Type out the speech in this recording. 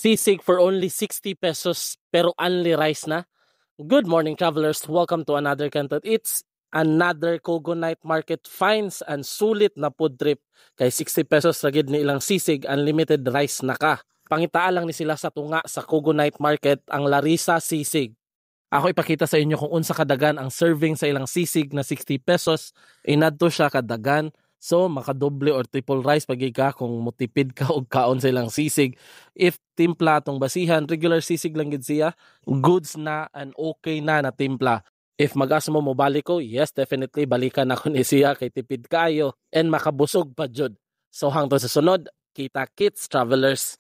Sisig for only 60 pesos pero only rice na. Good morning travelers, welcome to another content. It's another Cogo Night Market finds and sulit na food trip. Kay 60 pesos ragid ni ilang sisig, unlimited rice na ka. Pangitaan lang ni sila sa tunga sa Cogo Night Market ang Larissa Sisig. Ako ipakita sa inyo kung unsa kadagan ang serving sa ilang sisig na 60 pesos. Inadto siya kadagan. So, makadoble or triple rice pag ka kung mutipid ka o kaon sa ilang sisig. If timpla tong basihan, regular sisig lang gid siya, goods na and okay na timpla. If mag-asa mo balik ko, yes, definitely balikan ako ni siya kay tipid kayo and makabusog pa jud. So, hangtod sa sunod, kita kits travelers.